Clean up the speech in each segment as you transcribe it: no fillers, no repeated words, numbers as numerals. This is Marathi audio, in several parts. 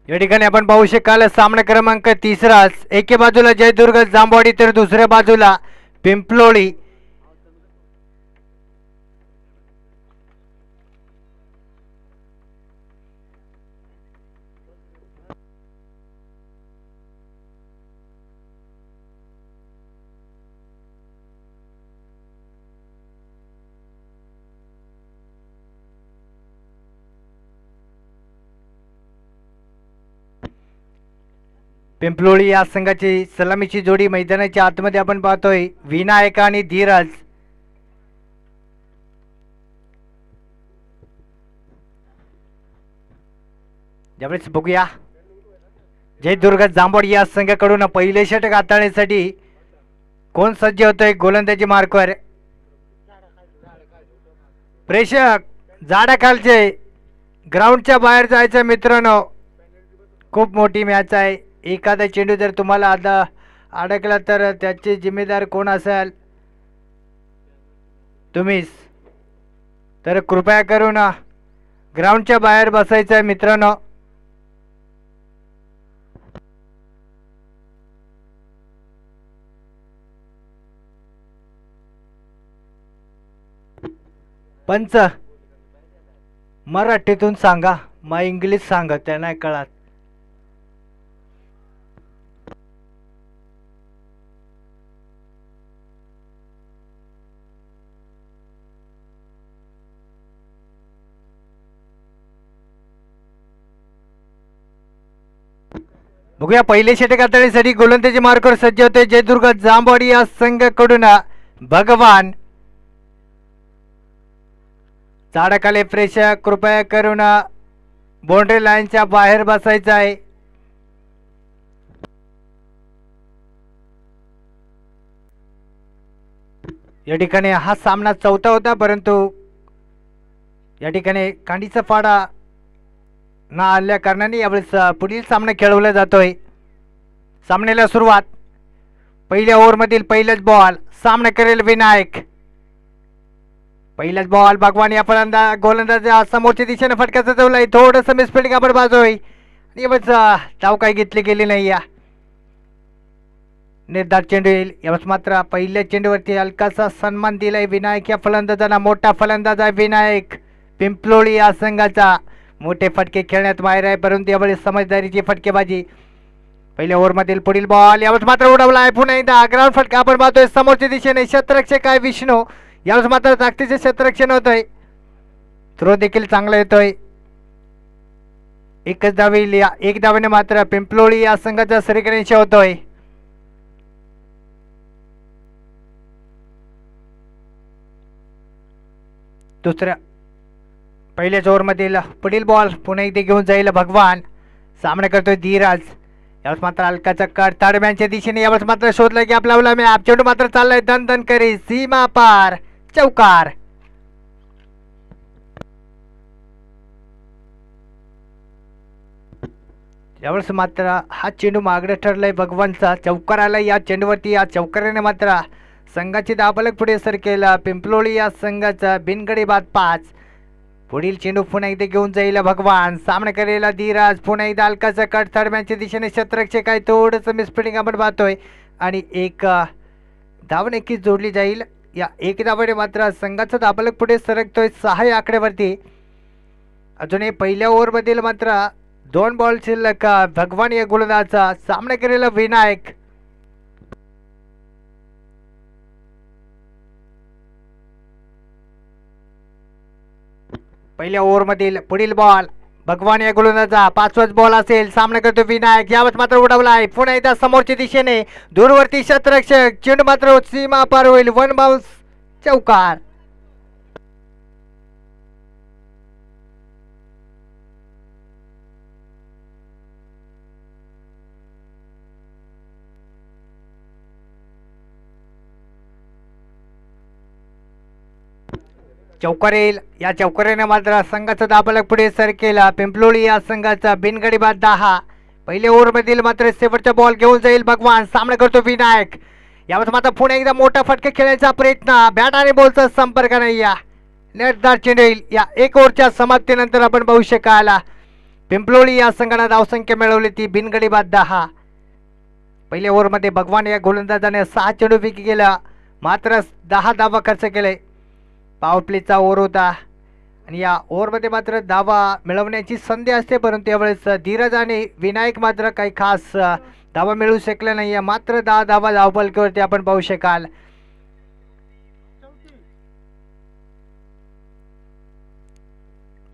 या ठिकाणी आपण पाहू शकाल सामना क्रमांक तिसराच, एके बाजूला जयदुर्ग जांभवाडी तर दुसऱ्या बाजूला पिंपलोळी. पिंपलोळी या संघाची सलामीची जोडी मैदानाच्या आतमध्ये आपण पाहतोय, विनायक आणि धीरज. ज्यावेळेस बघूया जयदुर्ग जांभवाडी या संघाकडून पहिले षटक हाताळण्यासाठी कोण सज्ज होतोय गोलंदाजी मार्कवर. प्रेक्षक झाडाखालचे ग्राउंडच्या बाहेर जायचं मित्रांनो, खूप मोठी मॅच आहे. एखादा चेंडू जर तुम्हाला आता अडकला तर त्याचे जिम्मेदार कोण असेल? तुम्हीच. तर कृपया करून ग्राउंडच्या बाहेर बसायचं आहे मित्रांनो. पंच मराठीतून सांगा, मग इंग्लिश सांगा, त्या नाही कळत. बघूया पहिले षटक हाताळण्यासाठी गोलंदाजी मार्कवर सज्ज होते जयदुर्ग जांभवाडी या संघाकडून भगवान. झाडाखाली प्रेक्षक कृपया करून बाउंड्री लाईनच्या बाहेर बसायचं आहे. या ठिकाणी हा सामना चौथा होता, परंतु या ठिकाणी कांडीचा फाडा न आल्या कारणाने यावेळेस पुढील सामना खेळवला जातोय. सामन्याला सुरुवात, पहिल्या ओव्हरमधील पहिलाच बॉल, सामना करेल विनायक. पहिलाच बॉल भगवान या गोलंदाज समोरच्या दिशेने फटका सजवलाय, थोडस मिसफिल्डिंग आपण बाजूय. धाव काही घेतली गेली नाही. या निर्धार चेंडू येईल. यावेळेस मात्र पहिल्या चेंडूवरती हलकासा सन्मान दिलाय विनायक या फलंदाजांना. मोठा फलंदाज आहे विनायक. पिंपलोळी या संघाचा मोठे फटके खेळण्यात माहिर आहे, परंतु यावेळेस समजदारीची फटकेबाजी. पहिल्या ओव्हरमधील पुढील बॉल, यावेळेस मात्र उडवला आहे पुन्हा एकदा ग्राउंड फटका आपण पाहतोय समोरच्या दिशेने. क्षेत्ररक्षक आहे विष्णू, यावेळेस मात्र ताकदीचे क्षेत्ररक्षण होतंय. थ्रो देखील चांगला येतोय. एकच धाव येईल. एक धावेने मात्र पिंपलोळी या संघाचा श्रीगणेश होतोय. दुसऱ्या पहिल्याच ओव्हरमधील पुढील बॉल पुन्हा एकदा घेऊन जाईल भगवान. सामना करतोय धीरज. यावेळेस मात्र हलकाचा कट ताडम्यांच्या दिशेने. यावेळेस मात्र शोधला की आपला मॅप. चेंडू मात्र चाललाय दन दन करी सीमा पार, चौकार. यावेळेस मात्र हा चेंडू मागडे ठरलाय भगवानचा. चौकार आला या चेंडूवरती. या चौकाराने मात्र संघाची दाबलक पुढे सर केला. पिंपलोळी या संघाचा बिनगडी बाद 5. पुढील चेंडू पुन्हा एकदा घेऊन जाईल भगवान. सामना करेला धीरज. पुन्हा एकदा हलकाचा कट थर्डमॅनच्या दिशेने. क्षेत्ररक्षक आहे, थोडंसं मिसफिल्डिंग आपण पाहतोय आणि एक धाव नक्कीच जोडली जाईल. या एक धावाने मात्र संघाचा दाबलक पुढे सरकतोय 6 या आकड्यावरती. अजूनही पहिल्या ओव्हरमधील मात्र 2 बॉल शिल्लक. भगवान या गोलंदाजाचा सामना करेला विनायक. पहिल्या ओव्हरमधील पुढील बॉल, भगवान या गोलंदाजाचा 5वाच बॉल असेल. सामना करतो विनायक. यावेळेस मात्र उडवलाय पुन्हा एकदा समोरच्या दिशेने. दूरवरती क्षेत्ररक्षक. चेंडू मात्र सीमा पार होईल. 1 बाउन्स, चौकार. चौकार येईल. या चौकाराने मात्र संघाचा दाबलक पुढे सर केला. पिंपलोळी या संघाचा बिनगडी बाद 10. पहिल्या ओव्हरमधील मात्र शेवटचा बॉल घेऊन जाईल भगवान. सामना करतो विनायक. यावेळेस मात्र पुन्हा एकदा मोठा फटका खेळण्याचा प्रयत्न. बॅट आणि बॉलचा संपर्क नाही. या निर्धार चेंडू येईल. या 1 ओव्हरच्या समाप्तीनंतर आपण पाहू शकाल पिंपलोळी या संघाने धावसंख्या मिळवली ती बिनगडी बाद 10. पहिल्या ओव्हरमध्ये भगवान या गोलंदाजाने 6 चेंडू फेकी केला, मात्र 10 धावा खर्च केले. पॉवर प्लेचा ओव्हर होता आणि या ओव्हरमध्ये मात्र धावा मिळवण्याची संधी असते, परंतु यावेळेस धीरज आणि विनायक मात्र काही खास धावा मिळू शकले नाही. मात्र 10 धावा धावफलकावरती आपण पाहू शकाल.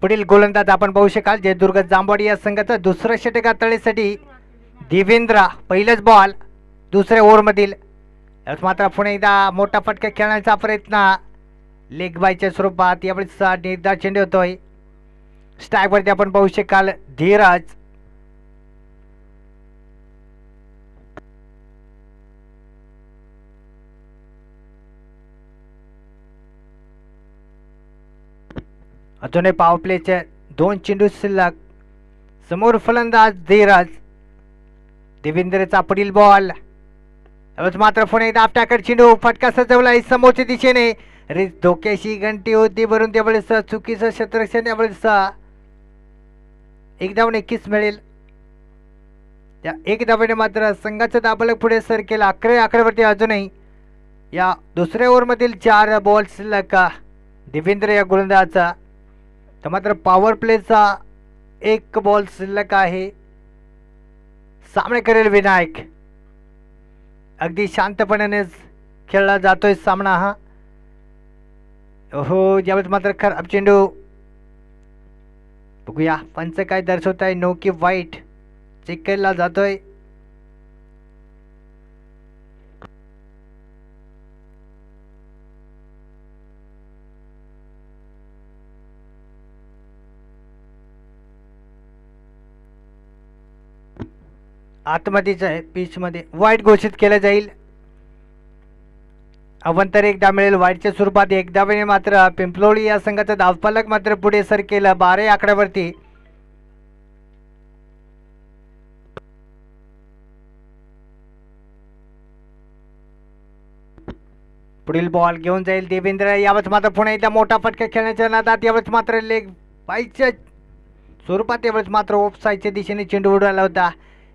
पुढील गोलंदाज आपण पाहू शकाल जयदुर्ग जांभवाडी या संघाचा दुसरा षटकार तळेसाठी देवेंद्र. पहिलाच बॉल दुसऱ्या ओव्हरमधील. मात्र पुन्हा एकदा मोठा फटका खेळण्याचा प्रयत्न लेग बायच्या स्वरूपात. यावेळेस निर्धार चेंडू होतोय. स्ट्राईकवरती आपण पाहू शकाल धीरज. अजूनही पॉवर प्लेचे 2 चेंडू शिल्लक. समोर फलंदाज धीरज. देवेंद्रचा पुढील बॉल. यावेळेस मात्र पुन्हा एकदा आपट्याकडे चेंडू फटका सजवला समोरच्या दिशेने. धोक्याची घंटी होती, परंतु त्यावेळेस चुकीचं क्षेत्ररक्षण. त्यावेळेस एक धाव नक्कीच मिळेल. त्या एक धावेने मात्र संघाचं दाबलक पुढे सर केला. 11 आकड्यावरती अजूनही या दुसऱ्या ओव्हरमधील 4 बॉल शिल्लक देवेंद्र या गोलंदाजाचा. तर मात्र पॉवर प्लेचा 1 बॉल शिल्लक आहे. सामने करेल विनायक. अगदी शांतपणे खेळला जातोय सामना हा. हो, यावेळेस मात्र खराब चेंडू. बघूया पंच काय दर्शवत आहे. नो की वाईट चेक केला जातोय. आतमध्येच आहे पिच मध्ये. वाईट घोषित केलं जाईल. अवंतर एकदा मिळेल वाईटच्या स्वरूपात. एक धावेने मात्र पिंपलोळी या संघाचा धावफलक मात्र पुढे सर केला 12 आकड्यावरती. पुढील बॉल घेऊन जाईल देवेंद्र. यावेळेस मात्र पुन्हा एकदा मोठा फटका खेळण्याच्या नादात यावेळेस मात्र लेग बाईच्या स्वरूपात यावेळेस मात्र ऑफ साईडच्या दिशेने चेंडू उडवला होता.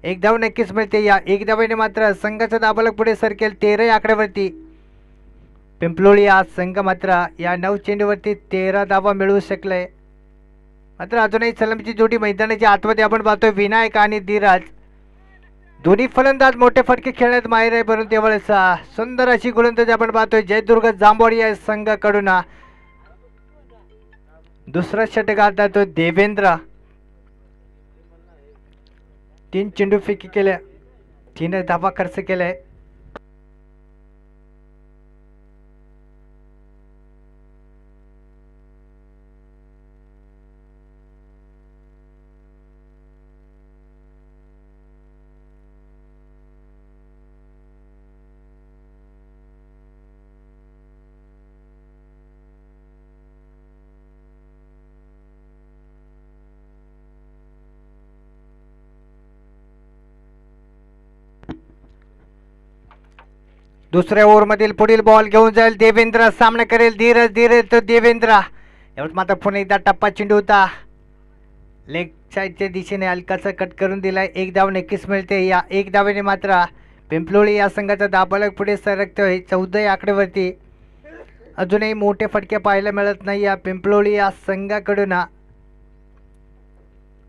एक धाव नक्कीच मिळते. या एक धावेने मात्र संघाचा दाबलक पुढे सरकेल 13 आकड्यावरती. पिंपलोळी हा संघ मात्र या 9 चेंडूवरती 13 धावा मिळवू शकले. मात्र अजूनही सलमची जोडी मैदानाच्या आतमध्ये आपण पाहतोय. विनायक आणि धीरज दोन्ही फलंदाज मोठे फटके खेळण्यात माहीर आहे, परंतु त्यावेळेस सुंदर अशी गोलंदाजी आपण पाहतोय जयदुर्ग जांभवाडी या संघाकडून. दुसरा षटकार जातोय देवेंद्र. 3 चेंडू फेकी केल्या, 3 धावा खर्च केलाय. दुसऱ्या ओव्हरमधील पुढील बॉल घेऊन जाईल देवेंद्र. सामना करेल धीरज. धीरज तो देवेंद्र. यावेळेस मात्र पुन्हा एकदा टप्पा चेंडू होता. लेग साईडच्या दिशेने हलकासा कट करून दिलाय. एक धाव नक्कीच मिळते. या एक धावेने मात्र पिंपलोळी या संघाचा दाबलक पुढे सरकतोय 14 आकड्यावरती. अजूनही मोठे फटके पाहायला मिळत नाही या पिंपलोळी या संघाकडून.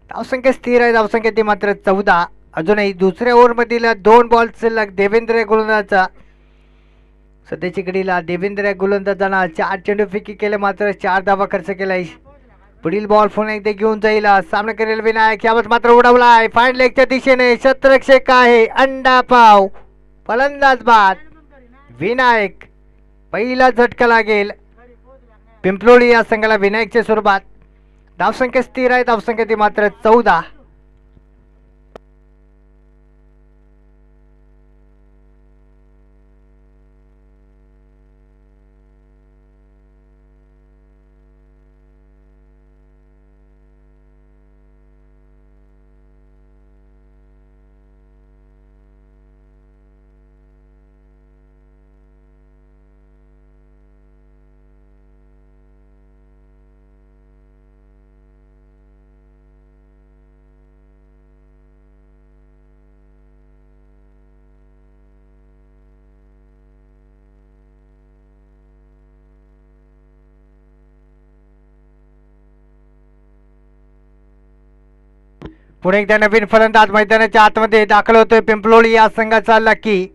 धावसंख्या स्थिर आहे. धावसंख्या ती मात्र 14. अजूनही दुसऱ्या ओव्हरमधील 2 बॉल शिल्लक देवेंद्र गोलंदाजाचा. सध्याची घडीला देवेंद्र गोलंदाजांना 4 चेंडू फेकी केले, मात्र 4 धावा खर्च केलाय. पुढील बॉल पुन्हा एकदा घेऊन जाईल. सामना करेल विनायक. यावेळेस मात्र उडवलाय फाईन लेगच्या दिशेने. क्षेत्ररक्षक आहे अंडा पाव. फलंदाज बाद विनायक. पहिला झटका लागेल पिंपलोळी या संघाला विनायकच्या स्वरूपात. धावसंख्या स्थिर आहे. धावसंख्या ती मात्र 14. पुणे एकदा नवीन फलंदाज मैदानाच्या आतमध्ये दाखल होतोय पिंपलोळी या संघाचा लकी.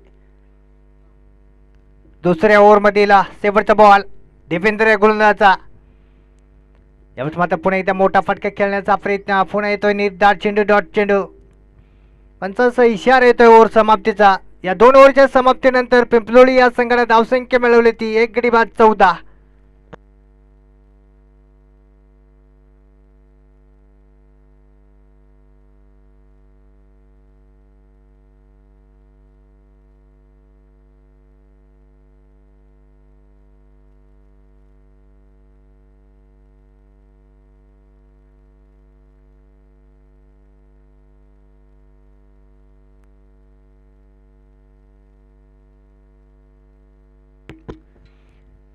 दुसऱ्या ओव्हरमधील शेवटचा बॉल देवेंद्र गोलंदाजा. यावेळेस मात्र पुन्हा एकदा मोठा फटका खेळण्याचा प्रयत्न. पुन्हा येतोय निर्धार चेंडू डॉट चेंडू. पंचाचा इशारा येतोय ओव्हर समाप्तीचा. या 2 ओव्हरच्या समाप्तीनंतर पिंपलोळी या संघाने धावसंख्या मिळवली ती 1 गडी बाद 14.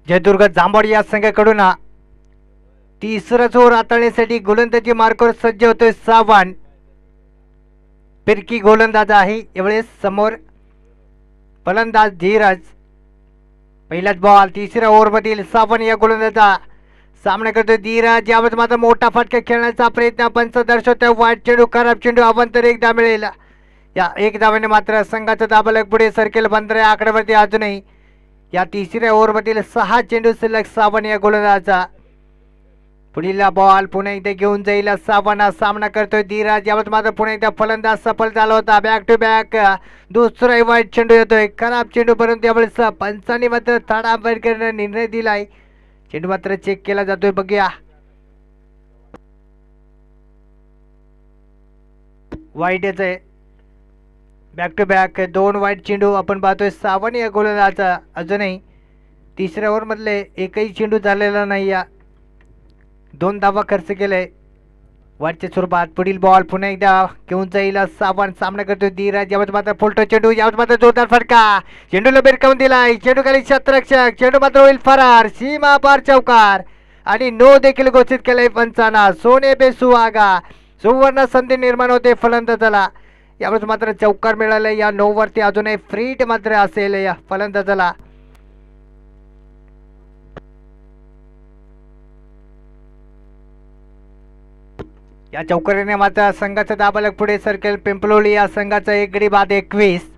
जयदुर्ग जांभोडी या संघाकडून तिसराच ओव्हर हाताळण्यासाठी गोलंदाजी मार्गावर सज्ज होतोय सावंत. फिरकी गोलंदाज आहे यावेळेस समोर फलंदाज धीरज. पहिलाच बॉल तिसऱ्या ओव्हरमधील सावंत या गोलंदाजा सामना करतोय धीरज. यावेळेस मात्र मोठा फटका खेळण्याचा प्रयत्न. पंच दर्शवतोय वाईट चेंडू खराब चेंडू. अवंतर 1 धाव मिळेल. या 1 धावाने मात्र संघाचा दाबालक पुढे सरकेल 15 आकड्यावरती. अजूनही या तिसऱ्या ओव्हरमधील 6 चेंडू शिल्लक सावंत या गोलंदाजाचा. पुढील बॉल पुन्हा एकदा घेऊन जाईल सावंत. सामना करतोय धीरज. यावेळेस मात्र पुन्हा एकदा फलंदाज सफल झाला होता. बॅक टू बॅक दुसरा वाईट चेंडू येतोय खराब चेंडू. परंतु यावेळेस पंचांनी मात्र थाडांबैर करण्याचा निर्णय दिलाय. चेंडू मात्र चेक केला जातोय. बघूया वाईट येतोय. बॅक टू बॅक 2 वाईट चेंडू आपण पाहतोय सावंत या गोलंदाजाचा. अजूनही तिसऱ्या ओव्हरमधले एकही चेंडू झालेला नाही. या 2 धावा खर्च केले वाईटच्या स्वरूपात. पुढील बॉल पुन्हा एकदा घेऊन जाईल सावंत. सामना करतोय धीरज. यावेळेस मात्र फुलटो चेंडू. यावेळेस मात्र जोरदार फटका. चेंडूला बेरकावून दिलाय. चेंडू खाली क्षेत्ररक्षक. चेंडू मात्र होईल फरार. सीमा पार चौकार आणि नो देखील घोषित केलाय पंचांना. सोने पे सुहागा. सुवर्ण संधी निर्माण होते फलंदाजाला. यावेळेस मात्र चौकार मिळाले. या 9 वरती अजूनही फ्रीट मात्र असेल या फलंदाजाला. या चौकारीने मात्र संघाचा दाबालक पुढे सरकेल पिंपलोळी या संघाचा 1 गडी बाद 21.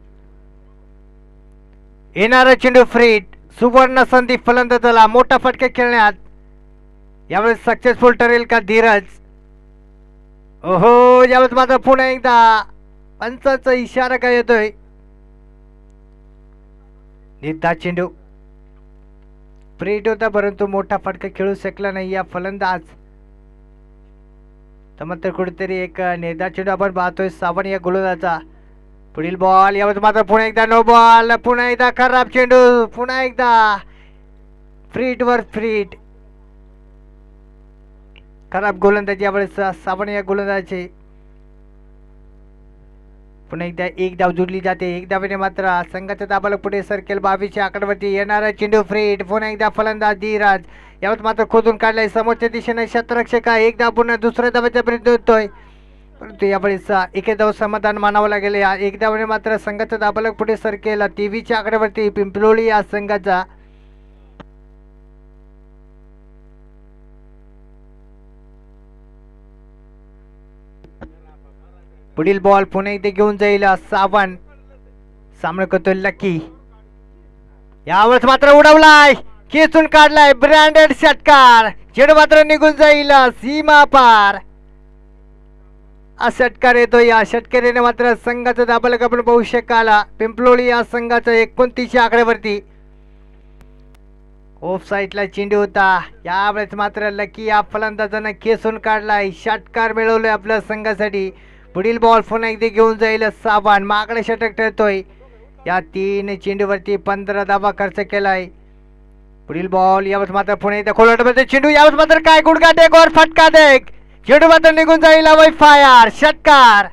येणारा चेंडू फ्रीट. सुवर्ण संधी फलंदाजाला. मोठा फटका खेळण्यात यावेळेस सक्सेसफुल ठरेल का धीरज. ओहो यावेळेस मात्र पुन्हा एकदा पंचाचा इशारा काय येतोय. निर्धार चेंडू फ्रीट होता परंतु मोठा फटका खेळू शकला नाही या फलंदाज. तर मात्र कुठेतरी एक निर्धार चेंडू आपण पाहतोय सावंत या गोलंदाजाचा. पुढील बॉल यावेळेस मात्र पुन्हा एकदा नो बॉल. पुन्हा एकदा खराब चेंडू. पुन्हा एकदा फ्रीट वर फ्रीट. खराब गोलंदाजी यावेळेस सावंत या गोलंदाजाचे. पुन्हा एकदा 1 धाव जोडली जाते. 1 धावेने मात्र संघाचा दाबालक पुढे सरकेल 22 आकड्यावरती. येणारा चेंडू फ्रीट. पुन्हा एकदा फलंदाज धीरज. यावेळेस मात्र खोदून काढलाय समोरच्या दिशेने क्षेत्ररक्षक. 1 धाव पुन्हा दुसऱ्या धावाचा प्रयत्न होतोय परंतु यावेळेस 1 धाव समाधान मानावं लागेल. या 1 धावाने मात्र संघाचा दाबालक पुढे सरकेल 23 आकड्यावरती पिंपलोळी या संघाचा. पुढील बॉल पुन्हा एकदा घेऊन जाईल सावंत. सामना करतोय लकी. यावेळेस मात्र उडवलाय. खेचून काढलाय. ब्रँडेड षटकार. चेंडू मात्र निघून जाईल सीमा पार. हा षटकार येतो. या षटकारीने मात्र संघाचा दाबालक आपण पाहू शकाल पिंपलोळी या संघाचा 29 आकड्यावरती. ऑफ साईडला चेंडू होता. यावेळेस मात्र लकी या फलंदाजानं खेचून काढलाय. षटकार मिळवलंय आपल्या संघासाठी. पुढील बॉल पुन्हा एकदा घेऊन जाईल सावंत. माकडे षटक ठरतोय. या 3 चेंडूवरती 15 धावा खर्च केलाय. पुढील बॉल यावेळेस मात्र पुन्हा एकदा खोलटमध्ये चेंडू. यावेळेस मात्र काय गुडघा टेक और फटका देख. चेंडू मात्र निघून जाईल वै फायर. षटकार.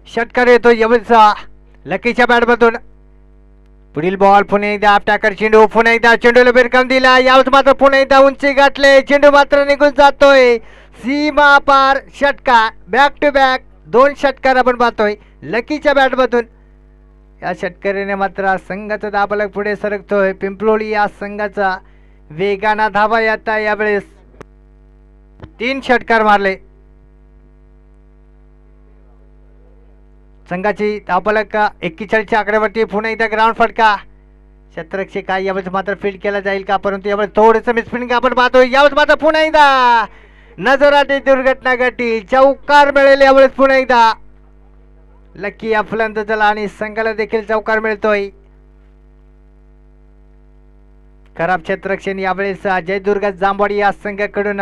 षटकार येतो यावेळेस लकीच्या बॅटमधून. पुढील बॉल पुन्हा एकदा टॅकर चेंडू. पुन्हा एकदा चेंडूला बेरकावून दिला. यावेळेस मात्र पुन्हा एकदा उंची गाठले. चेंडू मात्र निघून जातोय सीमा पार. षटकार. बॅक टू बॅक 2 षटकार आपण पाहतोय लकीच्या बॅटमधून. या षटकाराने मात्र संघाचा दाबलक पुढे सरकतोय. पिंपलोळी या संघाचा वेगाना धावा येत आहे. यावेळेस 3 षटकार मारले. संघाची दाबलक 41च्या आकड्यावरती. पुन्हा एकदा ग्राउंड फटका. क्षेत्ररक्षक काय यावेळेस मात्र फील्ड केला जाईल का, परंतु यावेळेस थोडंसं मिसफिल्डिंग आपण पाहतोय. यावेळेस मात्र पुन्हा एकदा नजराटी दुर्घटना घडली. चौकार मिळेल यावेळेस पुन्हा एकदा लकी या फलंदाजाला आणि संघाला देखील चौकार मिळतोय. खराब क्षेत्ररक्षण यावेळेस जयदुर्ग जांभवाडी या संघाकडून.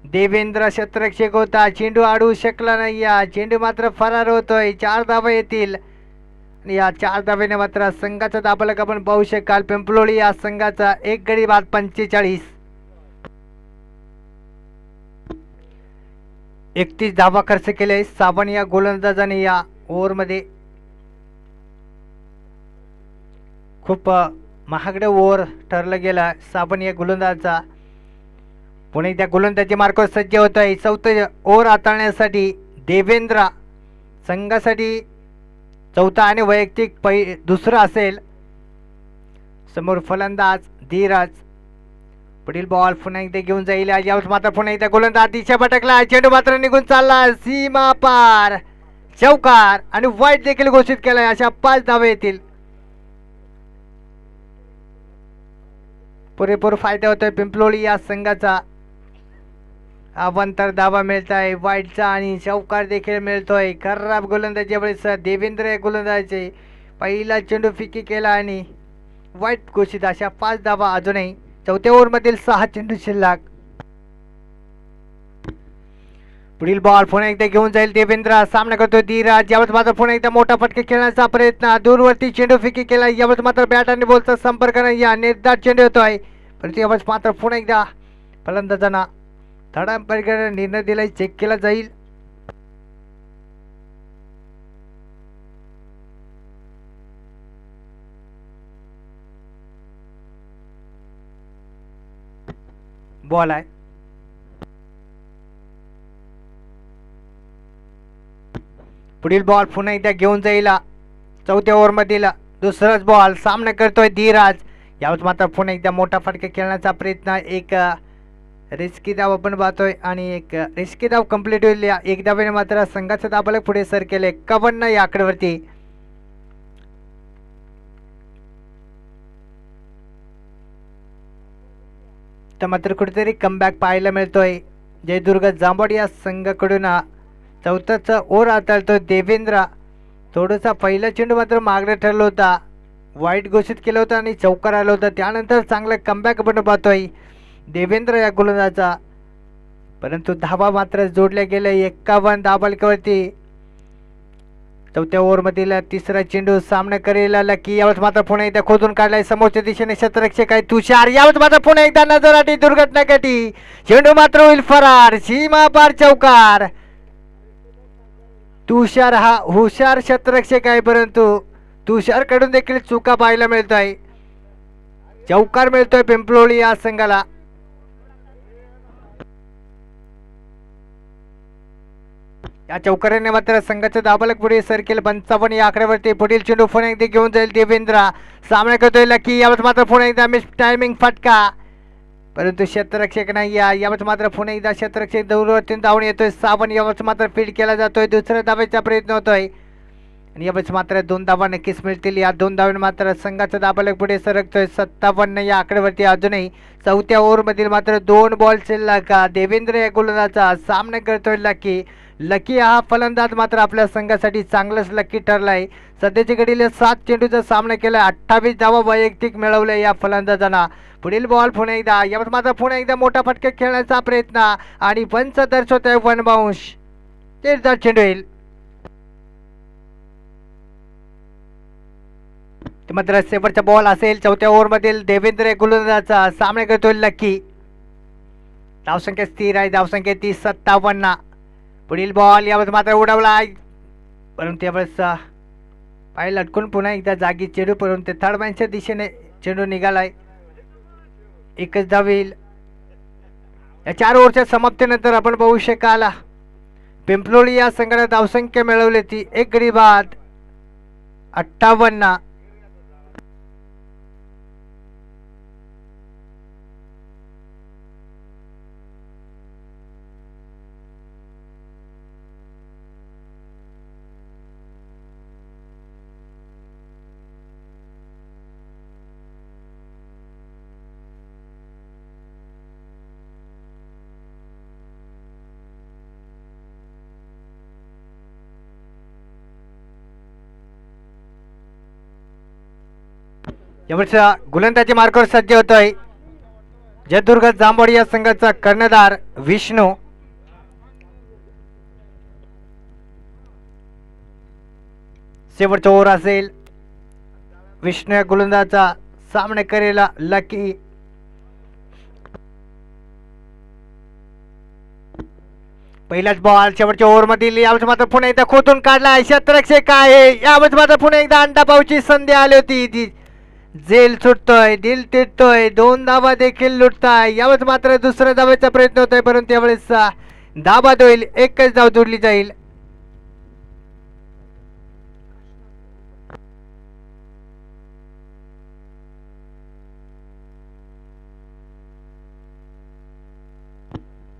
देवेंद्र क्षेत्ररक्षक होता, चेंडू अडवू शकला नाही. या चेंडू मात्र फरार होतोय. 4 धावा येतील आणि या 4 धावेने मात्र संघाचा दाबलक आपण पाहू शकाल. पिंपलोळी या संघाचा 1 गडी बाद 45. 31 धावा खर्च केले साबण या गोलंदाजाने. या ओव्हरमध्ये खूप महागडं ओव्हर ठरलं गेला साबण या गोलंदाजाचा. पुणे त्या गोलंदाजी मार्गावर सज्ज होत आहे. 4थं ओव्हर हाताळण्यासाठी देवेंद्र संघासाठी 4था आणि वैयक्तिक दुसरा असेल. समोर फलंदाज धीरज. पुढील बॉल पुन्हा एकदा घेऊन जाईल. यावेळेस मात्र पुन्हा एकदा गोलंदाज दिशा भटकला. चेंडू मात्र निघून चालला सीमा पार. चौकार आणि वाईट देखील घोषित केलाय. अशा 5 धावा येतील. पुरेपूर फायदा होतोय पिंपलोळी या संघाचा. अवांतर धावा मिळत आहे वाईटचा आणि चौकार देखील मिळतोय. खराब गोलंदाजी वेळेस देवेंद्र या गोलंदाजाचे पहिला चेंडू फिकी केला आणि वाईट घोषित. अशा 5 धावा अजूनही 4थ्या ओव्हरमधील 6 चेंडू शिल्लक. पुढील बॉल पुन्हा एकदा घेऊन जाईल देवेंद्र. सामना करतोय धीरज. यावेळेस मात्र पुन्हा एकदा मोठा फटका खेळण्याचा प्रयत्न. दूरवरती चेंडू फिकी केला. यावेळेस मात्र बॅट आणि बॉलचा संपर्क नाही. या निर्धार चेंडू होतोय, परंतु यावेळेस मात्र पुन्हा एकदा फलंदाजांना धडाडीने निर्णय दिलाय. चेक केला जाईल. बॉल आहे. पुढील बॉल पुन्हा एकदा घेऊन जाईल. 4थ्या ओव्हरमधील दुसराच बॉल. सामना करतोय धीरज. यावेळेस मात्र पुन्हा एकदा मोठा फटका खेळण्याचा प्रयत्न. एक रिस्की धाव आपण पाहतोय आणि एक रिस्की धाव कंप्लीट होईल. 1 धावेने मात्र संघाचा दाबलक पुढे सर केले 51 या आकड्यावरती. तर मात्र कुठेतरी कमबॅक पाहायला मिळतोय जयदुर्ग जांभवाडी या संघाकडून. 4थाच ओव्हर हाताळतोय देवेंद्र. थोडासा पहिला चेंडू मात्र मागणे ठरला होता, वाईट घोषित केलं होतं आणि चौकार आलं होतं. त्यानंतर चांगलं कमबॅक आपण पाहतोय देवेंद्र या गोलंदाजाचा, परंतु धावा मात्र जोडल्या गेल्या 51 धाबलकावरती. 4थ्या ओव्हरमधील तिसरा चेंडू सामना करेल लकी. यावेळेस मात्र पुन्हा एकदा खोदून काढलाय समोरच्या दिशेने क्षेत्ररक्षक आहे तुषार. यावेळेस मात्र पुन्हा एकदा नजराटी दुर्घटना घडली. चेंडू मात्र होईल फरार. सीमा पार चौकार. तुषार हा हुशार क्षेत्ररक्षक आहे, परंतु तुषारकडून देखील चुका पाहायला मिळतोय. चौकार मिळतोय पिंपलोळी या संघाला. या चौकाराने मात्र संघाचं दाबलक पुढे सरकेल 55 या आकड्यावरती. पुढील चेंडू पुन्हा एकदा घेऊन जाईल देवेंद्र. सामना करतोय लकी. यावेळेस मात्र पुन्हा एकदा मिस टायमिंग फटका, परंतु क्षेत्ररक्षक नाही. यावेळेस मात्र पुन्हा एकदा क्षेत्ररक्षक दूरवरती धावून येतोय साबण. यावेळेस मात्र फील्ड केला जातोय. दुसऱ्या धावेचा प्रयत्न होतोय आणि यावेळेस मात्र 2 धावा नक्कीच मिळतील. या 2 धावांनी मात्र संघाचा दाबलक पुढे सरकतोय 57 या आकड्यावरती. अजूनही 4थ्या ओव्हरमधील मात्र 2 बॉल शिल्लक. देवेंद्र या गोलंदाजाचा सामना करतोय लकी. लकी हा फलंदाज मात्र आपल्या संघासाठी चांगलंच लकी ठरलाय. सध्याच्या घडीला 7 चेंडूचा सामना केला, 28 धावा वैयक्तिक मिळवल्या या फलंदाजांना. पुढील बॉल पुन्हा एकदा. यावेळेस मात्र पुन्हा एकदा मोठा फटका खेळण्याचा प्रयत्न आणि पंच दर्शवतोय 1 बाउंस. निर्धार चेंडू येईल. मात्र शेवटचा बॉल असेल 4थ्या ओव्हरमधील देवेंद्र गोलंदाजाचा. सामना करतोय लकी. धावसंख्या स्थिर आहे, धावसंख्या ती 57. पुढील बॉल यावेळेस मात्र उडवला, परंतु यावेळेस पाय लटकून पुन्हा एकदा जागी चेंडू, परंतु थर्ड मॅनच्या दिशेने चेंडू निघालाय. एकच धाव येईल. या 4 ओव्हरच्या समाप्तीनंतर आपण पाहू शकाल पिंपलोळी या संघाने धावसंख्या मिळवली ती 1 गडी बाद 58. यावरचा गोलंदाजी मार्गावर सज्ज होतोय जयदुर्ग जांभोडी या संघाचा कर्णधार विष्णू. शेवटचा ओव्हर असेल. विष्णू या गोलंदाजाचा सामना करेला लकी. पहिलाच बॉल शेवटच्या ओव्हर मधील. यावेळेस मात्र पुन्हा एकदा खोदून काढला क्षेत्ररक्षक आहे. यावेळेस मात्र पुन्हा एकदा अंडा पावची संधी आली होती. ती जेल सुटतोय, दिल तिटतोय, 2 धाबा देखील लुटताय. यावेळेस मात्र दुसऱ्या धाब्याचा प्रयत्न होतोय परंतु यावेळेस धाबा होईल. एकच धाव जोडली जाईल.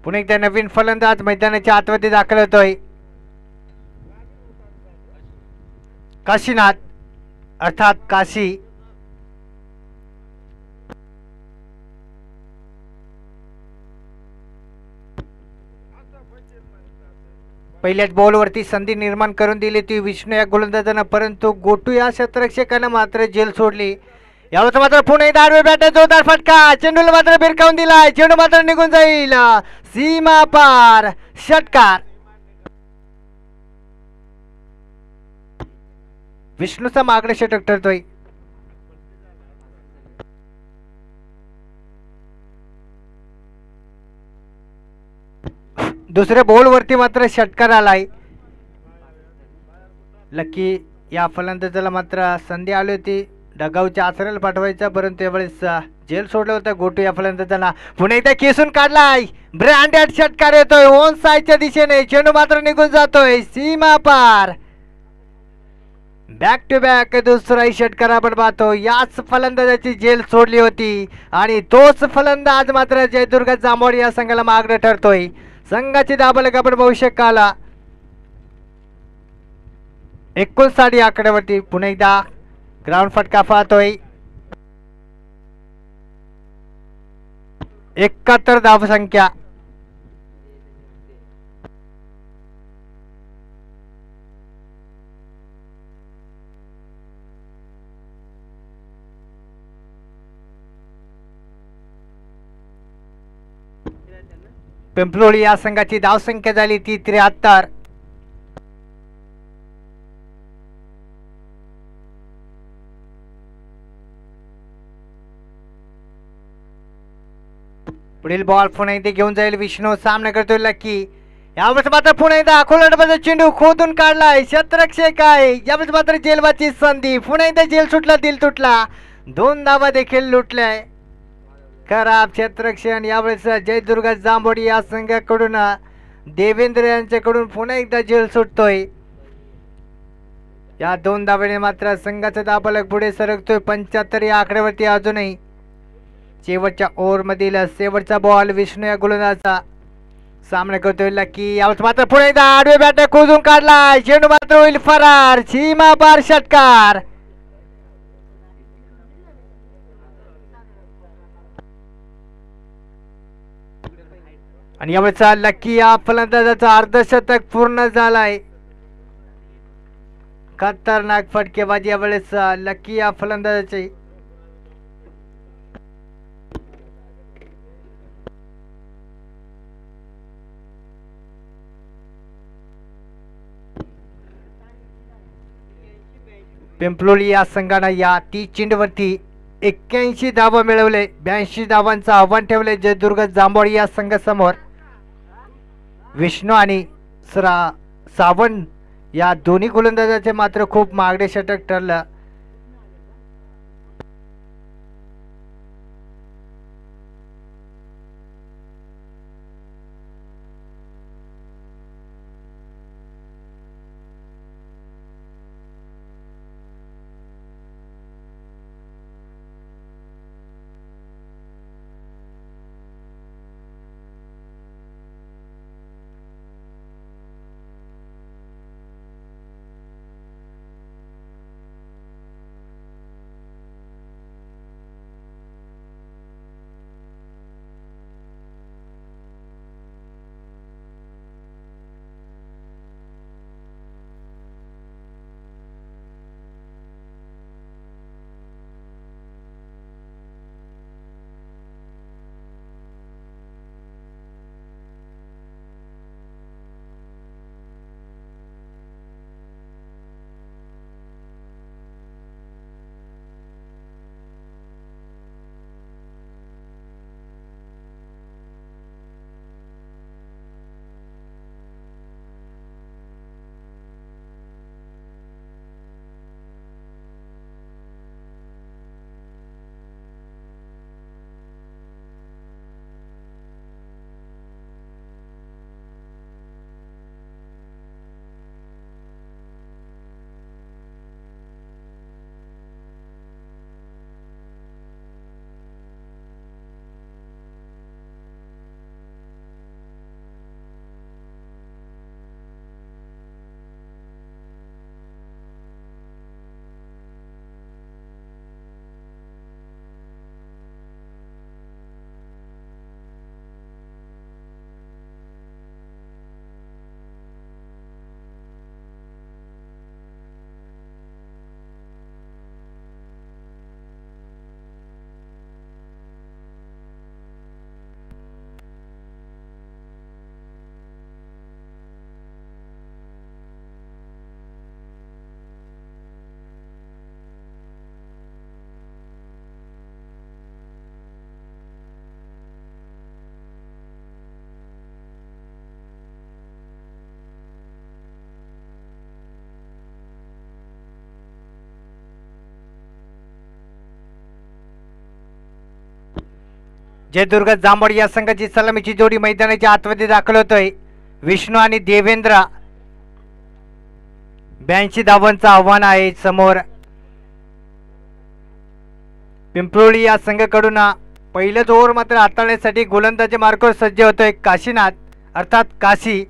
पुन्हा एकदा नवीन फलंदाज मैदानाच्या आतमध्ये दाखल होतोय. काशीनाथ अर्थात काशी. पहिल्याच बॉलवरती संधी निर्माण करून दिली ती विष्णू या गोलंदाजांना परंतु गोटू या क्षेत्ररक्षकानं मात्र जेल सोडली. यावेळेस मात्र पुणे दाडवे बॅटर जोरदार फटका. चेंडूला मात्र भिरकावून दिलाय. चेंडू मात्र निघून जाईल सीमा पार. षटकार. विष्णूचा मागणे षटक ठरतोय. दुसऱ्या बॉलवरती मात्र षटकार आलाय. लकी या फलंदाजाला मात्र संधी आली होती डगावच्या आसऱ्याला पाठवायचा परंतु यावेळेस जेल सोडलं होतं गोटू या फलंदाजांना. पुन्हा एकदा केसून काढलाय. ब्रँडेड षटकार येतोय ऑन साईडच्या दिशेने. चेंडू मात्र निघून जातोय सीमा पार. बॅक टू बॅक दुसराही षटकार आपण पाहतो. याच फलंदाजाची जेल सोडली होती आणि तोच फलंदाज मात्र जयदुर्ग जांभोडी या संघाला मागणं ठरतोय. संघाची दाबलक आपण पाहू शकाल 59 या आकड्यावरती. पुन्हा एकदा ग्राउंड फटका पाहतोय. 71 धाव संख्या. पिंपलोळी या संघाची धाव संख्या झाली ती 73. पुढील बॉल पुन्हा एकदा घेऊन जाईल विष्णू. सामना करतोय लकी. यावेळेस मात्र पुन्हा एकदा खोलंदाजाचा चेंडू खोदून काढलाय. क्षेत्ररक्षक आहे. यावेळेस मात्र जेलबाची संधी. पुन्हा एकदा जेल सुटला दिल तुटला. 2 धावा देखील लुटल्याय. खराब क्षेत्ररक्षण. यावेळेस जयदुर्ग जांभोडी या संघाकडून देवेंद्र यांच्याकडून पुन्हा एकदा जेल सुटतोय. या 2 धावेने मात्र संघाचा दाबलक पुढे सरकतोय 75 या आकड्यावरती. अजूनही शेवटच्या ओव्हर मधील शेवटचा बॉल विष्णू या गोलंदाजाचा सामना करतोय लकी. यावेळेस मात्र पुढे एकदा आडवे बॅटर खोदून काढलाय. चेंडू मात्र होईल फरार. सीमा पार षटकार. आणि यावेळेचा लकी या फलंदाजाचा अर्धशतक पूर्ण झालाय. खतरनाक फटकेबाजी यावेळेस लकी या फलंदाजाची. पिंपलोळी या संघानं या 30 चेंडूवरती 81 धावा मिळवले. 82 धावांचं आव्हान ठेवले जयदुर्ग जांभोडी या संघासमोर. विष्णू आणि सावंत या दोन्ही गोलंदाजाचे मात्र खूप मागणे षटक ठरलं. जयदुर्ग जांभोड या संघाची सलामीची जोडी मैदानाच्या आतमध्ये दाखल होतोय. विष्णू आणि देवेंद्र 82 धावांचं आव्हान आहे समोर. पिंपळोळी या संघाकडून पहिलेच ओव्हर मात्र हाताळण्यासाठी गोलंदाजी मार्गावर सज्ज होतोय काशीनाथ अर्थात काशी.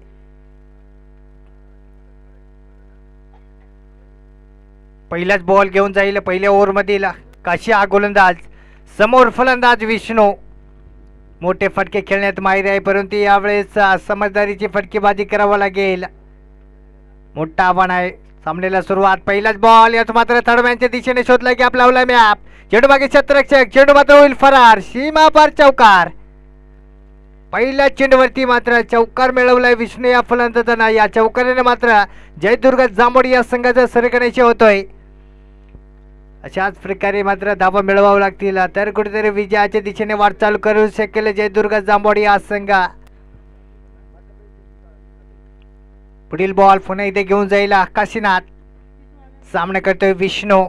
पहिलाच बॉल घेऊन जाईल पहिल्या ओव्हरमधील काशी हा गोलंदाज. समोर फलंदाज विष्णू. मोठे फटके खेळण्यात माहिर आहे परंतु यावेळेस समजदारीची फटकेबाजी करावं लागेल. मोठं आव्हान आहे सामन्याला सुरुवात. पहिलाच बॉल याच मात्र थर्डमॅनच्या दिशेने शोधला की आपला लावला मॅप. चेंडू मागे क्षेत्ररक्षक चेंडू मात्र होईल फरार. सीमा पार चौकार. पहिल्या चेंडूवरती मात्र चौकार मिळवलाय विष्णू या फलंदाजांना. या चौकाराने मात्र जयदुर्ग जांभोड या संघाचा सरकण्याचे होतोय. अशाच प्रकारे मात्र धावा मिळवावं लागतील तर कुठेतरी विजयाच्या दिशेने वाटचाल करू शकेल जयदुर्ग जांभोड या संघ. पुढील बॉल पुन्हा इथे घेऊन जाईल काशीनाथ. सामना करतोय विष्णू.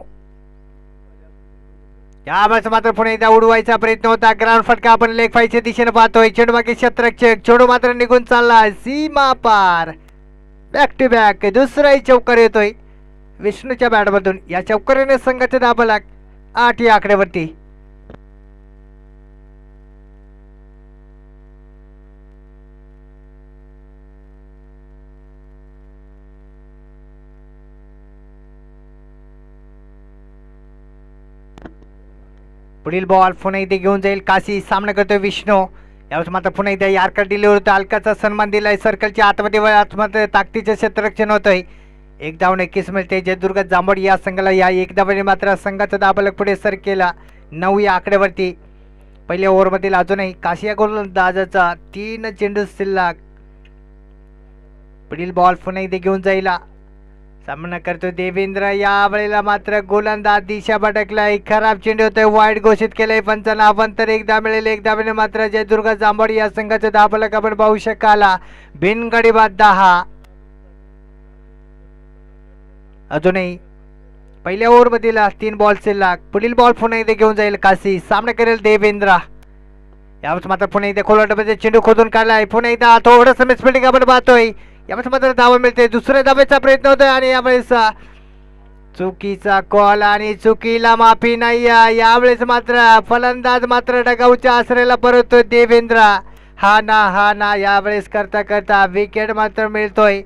यावेळेस मात्र पुन्हा एकदा उडवायचा प्रयत्न होता. ग्राउंड फटका आपण लेग फाईच्या दिशेने पाहतोय. चेंडू मागे क्षेत्ररक्षक चेंडू मात्र निघून चालला सीमा पार. बॅक टू बॅक दुसराही चौकार येतोय विष्णूच्या बॅटमधून. या चौकाराने संघाचे धावा लाग 8 या आकड्यावरती. पुढील बॉल पुन्हा इथे घेऊन जाईल काशी. सामना करतोय विष्णू. यावेळेस मात्र पुन्हा एकदा यार्कर दिले होते. अलकाचा सन्मान दिलाय. सर्कलच्या आतमध्ये आतमध्ये ताकदीचे क्षेत्ररक्षण होतंय. 1 धाव नक्कीच मिळते जयदुर्ग जांभोड या संघाला. या 1 धावाने मात्र संघाचा दाबालक पुढे सर केला 9 या आकड्यावरती. पहिल्या ओव्हरमधील अजूनही काशी या गोलंदाजाचा 3 चेंडू शिल्लक. पुढील बॉल पुन्हा इथे घेऊन जाईल. सामना करतो देवेंद्र. यावेळेला मात्र गोलंदाज दिशा भटकलाय. खराब चेंडू होतोय. वाईट घोषित केलंय पंचांना. अवंतर 1 धाव मिळेल. 1 धावेने मात्र जयदुर्ग जांभोड या संघाचा दाबालक आपण पाहू शकाल बिनगडी बाद 10. अजूनही पहिल्या ओव्हरमधील 3 बॉल शिल्लक. पुढील बॉल पुन्हा इथे घेऊन जाईल काशी. सामना करेल देवेंद्र. यावेळेस मात्र पुन्हा इथे खोलवाटामध्ये चेंडू खोदून काढलाय. पुन्हा एकदा थोडंसं मिसफिल्डिंग आपण पाहतोय. यावेळेस मात्र धावा मिळते. दुसऱ्या धावेचा प्रयत्न होतोय आणि यावेळेस चुकीचा कॉल आणि चुकीला माफी नाही. यावेळेस मात्र फलंदाज मात्र डगाऊच्या आसऱ्याला परततोय देवेंद्र. हा ना यावेळेस करता करता विकेट मात्र मिळतोय.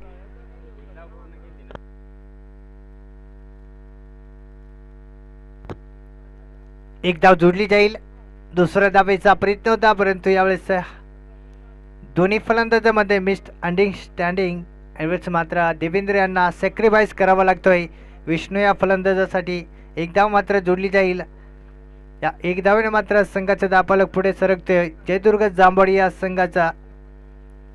एक धाव जोडली जाईल. दुसऱ्या धावेचा प्रयत्न होता परंतु यावेळेस दोन्ही फलंदाजांमध्ये मिस्ड अंडरस्टँडिंग. यावेळेस मात्र देवेंद्र यांना सॅक्रिफाईस करावा लागतोय. विष्णू या फलंदाजासाठी 1 धाव मात्र जोडली जाईल. या 1 धावेने मात्र संघाचा दाबालक पुढे सरकतोय. जयदुर्ग जांभोड या संघाचा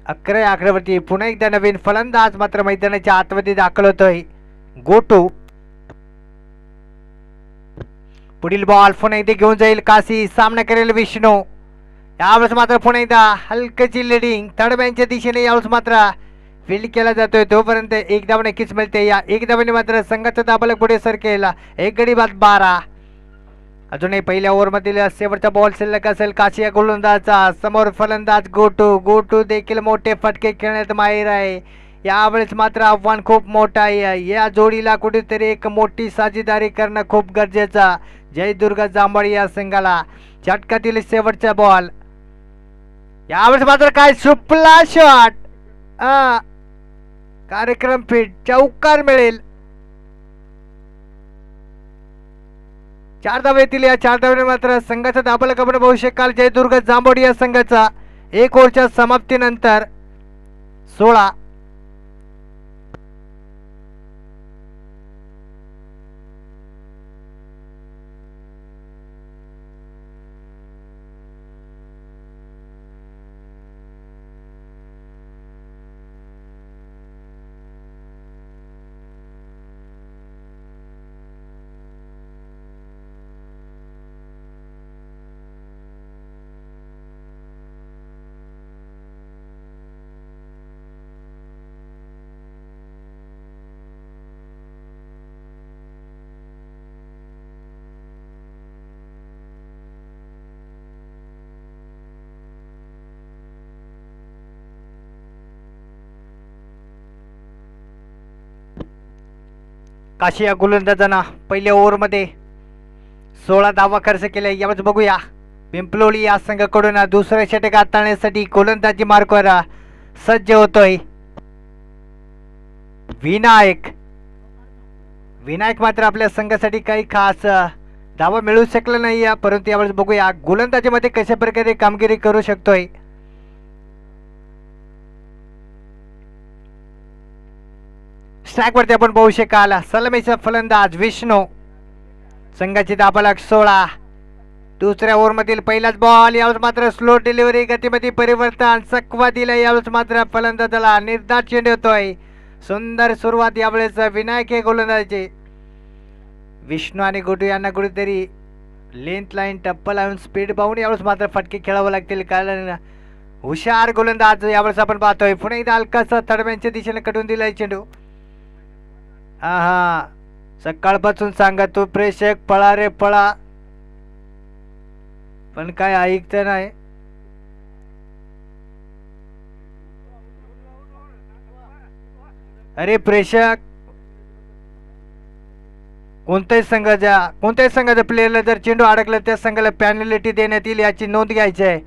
11 या आकड्यावरती. पुन्हा एकदा नवीन फलंदाज मात्र मैदानाच्या आतमध्ये दाखल होतोय गोटू. पुढील बॉल पुन्हा इथे घेऊन जाईल काशी. सामना करेल विष्णू. यावेळेस मात्र पुन्हा एकदा हलकची लिडिंग थर्डमॅनच्या दिशेने यावेळेस मात्र फील्ड केला जातोय. तोपर्यंत 1 धाव नक्कीच मिळते. या 1 धावाने मात्र संघाचा दाबालक पुढे सर केला 1 गडी बाद 12. अजूनही पहिल्या ओव्हरमधील शेवटचा बॉल शिल्लक असेल काशी या गोलंदाजाचा. समोर फलंदाज गोटू देखील मोठे फटके खेळण्यात माहिर आहे. यावेळेस मात्र आव्हान खूप मोठं आहे. या जोडीला कुठेतरी एक मोठी साझेदारी करणं खूप गरजेचं जयदुर्ग जांभोड या संघाला. झटकातील शेवटचा बॉल. यावेळेस मात्र काय सुपला शॉट. कार्यक्रम फिट चौकार मिळेल. 4 धावा येतील. या 4 धावाने मात्र संघाचा दाबालक आपण पाहू शकाल जयदुर्ग जांभोड या संघाचा 1 ओव्हरच्या समाप्तीनंतर 16. काशी या गोलंदाजांना पहिल्या ओव्हरमध्ये 16 धावा खर्च केल्या. यावेळेस बघूया पिंपलोळी या संघाकडून दुसऱ्या षटक हाताळण्यासाठी गोलंदाजी मार्कवर सज्ज होतोय विनायक. विनायक मात्र आपल्या संघासाठी काही खास धावा मिळू शकला नाही, परंतु यावेळेस बघूया गोलंदाजीमध्ये कशा प्रकारे कामगिरी करू शकतोय. स्ट्राईकवरती आपण पाहू शकाल सलामीचा फलंदाज विष्णू. संघाची धाबालक 16. दुसऱ्या ओव्हरमधील पहिलाच बॉल. यावेळेस मात्र स्लो डिलिव्हरी, गतीमध्ये परिवर्तन, चकवा दिला. यावेळेस मात्र फलंदाजाला निर्धार चेंडू होतोय. सुंदर सुरुवात यावेळेस विनायक हे गोलंदाजी. विष्णू आणि गोटू यांना कुठेतरी लेंथ लाईन टप्पा लावून स्पीड पाहून यावेळेस मात्र फटके खेळावं लागतील, कारण हुशार गोलंदाज यावेळेस आपण पाहतोय. पुणे एकदा हलकासा थडब्यांच्या दिशेने कटून दिलाय चेंडू. हा सकाळपासून सांगा तू प्रेक्षक पळा रे पळा, पण काय ऐकत नाही. अरे प्रेक्षक, कोणत्याही संघाच्या प्लेयरला जर चेंडू अडकला त्या संघाला पॅनल्टी देण्यात येईल याची नोंद घ्यायची आहे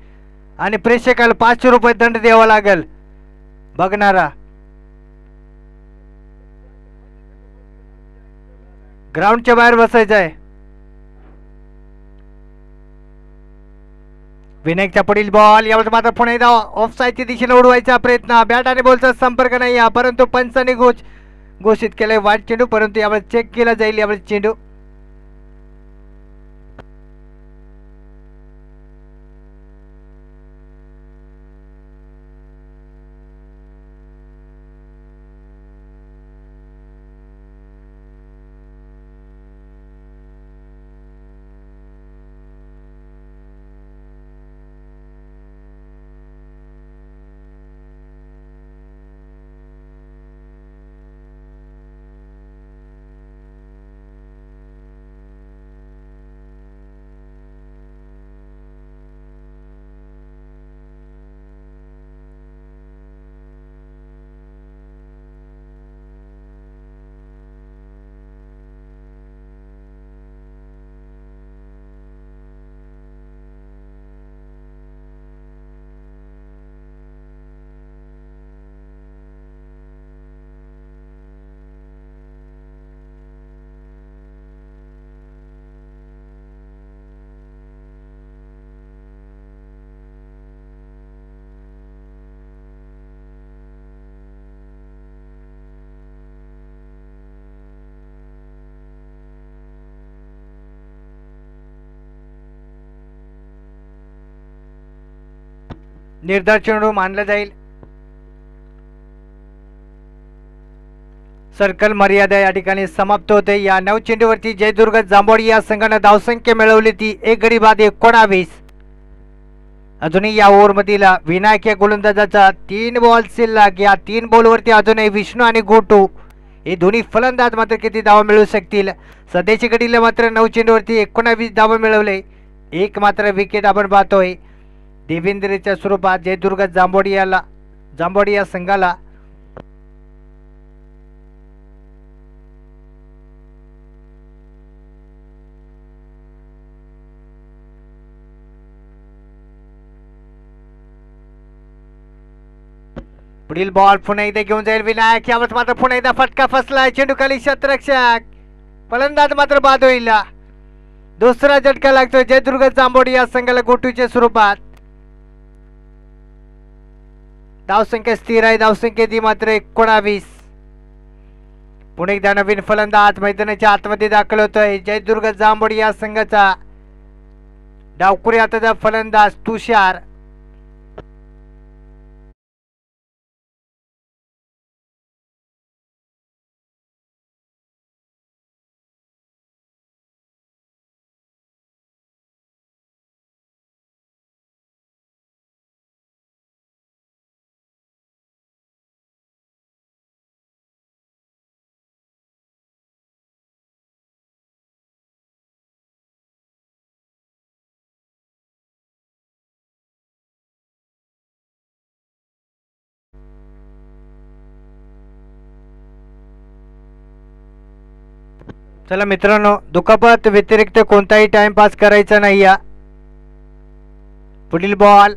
आणि प्रेक्षकाला 500 रुपये दंड द्यावा लागेल. बघणारा ग्राउंडच्या बाहेर बसायचं आहे. विनायकच्या पुढील बॉल. यावेळेस मात्र पुन्हा एकदा ऑफ साईडच्या दिशेने उडवायचा प्रयत्न. बॅट आणि बॉलचा संपर्क नाही, परंतु पंचाने घोषित केलाय वाईट चेंडू, परंतु यावेळेस चेक केला जाईल. यावेळेस चेंडू निर्धार चेंडू मानला जाईल. सर्कल मर्यादा या ठिकाणी समाप्त होते. या 9 चेंडूवरती जयदुर्ग जांभोळी या संघाने धावसंख्या मिळवली ती 1 गडी बाद 19. अजूनही या ओव्हरमधील विनायक या गोलंदाजाचा 3 बॉल शिल्लक. या 3 बॉलवरती अजूनही विष्णू आणि गोटू हे दोन्ही फलंदाज मात्र किती धावा मिळवू शकतील. सध्याची घडीला मात्र 9 चेंडूवरती 19 धावा मिळवले. एक मात्र विकेट आपण पाहतोय देवेंद्रच्या स्वरूपात जयदुर्ग जांभोळी या संघाला. पुढील बॉल पुन्हा एकदा घेऊन जाईल विनायक. यावेळेस मात्र पुन्हा एकदा फटका फसलाय. चेंडू खाली क्षेत्ररक्षक, फलंदाज मात्र बाद होईल. दुसरा झटका लागतोय जयदुर्ग जांभोळी या संघाला गोटूच्या स्वरूपात. धावसंख्या स्थिर आहे. धावसंख्या ती मात्र 19. पुणे एकदा नवीन फलंदाज मैदानाच्या आतमध्ये दाखल होतोय. जयदुर्ग जांभोळी या संघाचा डावखुरी हाताचा फलंदाज तुषार. चला मित्रांनो, दुखापत व्यतिरिक्त कोणताही टाइमपास करायचा नाही. या पुढील बॉल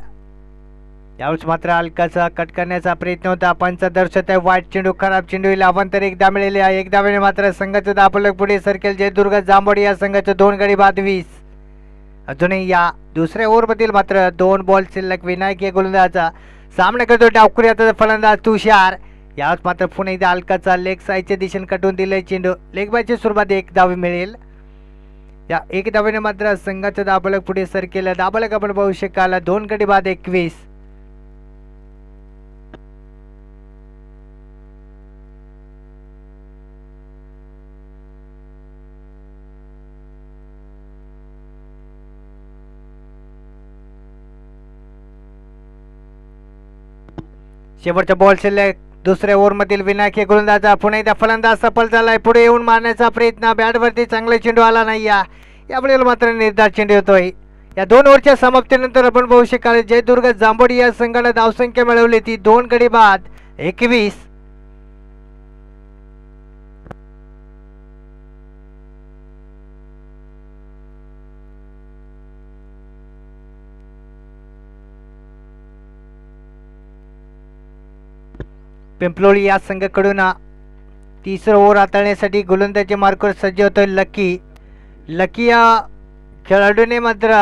यावेळेस मात्र हलकाचा कट करण्याचा प्रयत्न होता. पंच दर्शक आहे वाईट चेंडू, खराब चेंडू, अवांतर एकदा मिळाले आहे. एकदा वेळे मात्र संघाचं दापलक पुढे सरकेल. जयदुर्ग जांभोडी या संघाचं 2 गडी बाद 20. अजूनही या दुसऱ्या ओव्हरमधील मात्र 2 बॉल शिल्लक. विनायक या गोलंदाजाचा सामना करतो डावखुऱ्याचा फलंदाज तुषार. यावेळेस मात्र पुन्हा एकदा हलकाचा लेग साईडच्या दिशेने कटून दिले चेंडू. लेग बायची सुरुवात 1 धाव मिळेल. या 1 धावेने मात्र संघाचं दाबलक पुढे सरकेल. दाबलक आपण पाहू शकाल 2 गडी बाद 21. शेवटचा बॉल शिल्लक. दुसऱ्या ओव्हरमधील विनायक हे गोलंदाजा पुन्हा एकदा फलंदाज सफल झालाय. पुढे येऊन मारण्याचा प्रयत्न, बॅटवरती चांगला चेंडू आला नाही. यावेळेला मात्र निर्धार चेंडू होतोय. या 2 ओव्हरच्या समाप्तीनंतर आपण पाहू शकाल जयदुर्ग जांभोडी या संघाने धावसंख्या मिळवली ती 2 गडी बाद 21. पिंपलोळी या संघाकडून तिसरं ओव्हर हाताळण्यासाठी गोलंदाजी मार्कवर सज्ज होतोय लकी या खेळाडूने मात्र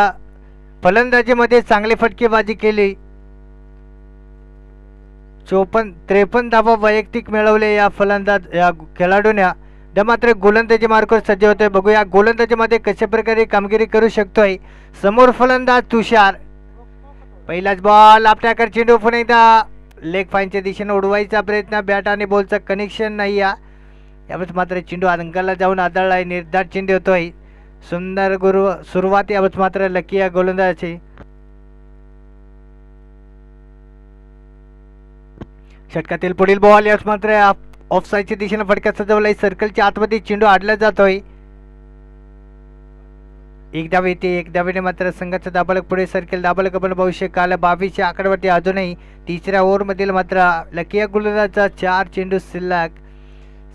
फलंदाजीमध्ये चांगली फटकेबाजी केली. 53 धावा वैयक्तिक मिळवले या खेळाडूने. मात्र गोलंदाजी मार्कवर सज्ज होतोय. बघूया गोलंदाजीमध्ये कशा प्रकारे कामगिरी करू शकतोय. समोर फलंदाज तुषार. पहिलाच बॉल आपल्याकडे चेंडू पुन्हा एकदा लेग फाईनच्या दिशेने उडवायचा प्रयत्न, बॅट आणि बॉलचं कनेक्शन नाही. यावेळेस मात्र चेंडू अंगाला जाऊन आदळलाय. निर्धार चेंडू होतोय. सुंदर सुरुवात यावेळेस मात्र लकी या गोलंदाजाची. षटकातील पुढील बॉल यावेळेस मात्र ऑफ साईडच्या दिशेने फटका सजवलाय. सर्कलच्या आतमध्ये चेंडू आडला जातोय. 1 धाव येते. 1 धावेने मात्र संघाचं दाबलक पुढे सरकेल. दाबलक आपण पाहू शकाल 22च्या आकड्यावरती. अजूनही तिसऱ्या ओव्हरमधील मात्र लकी या गोलंदाजाचा 4 चेंडू शिल्लक.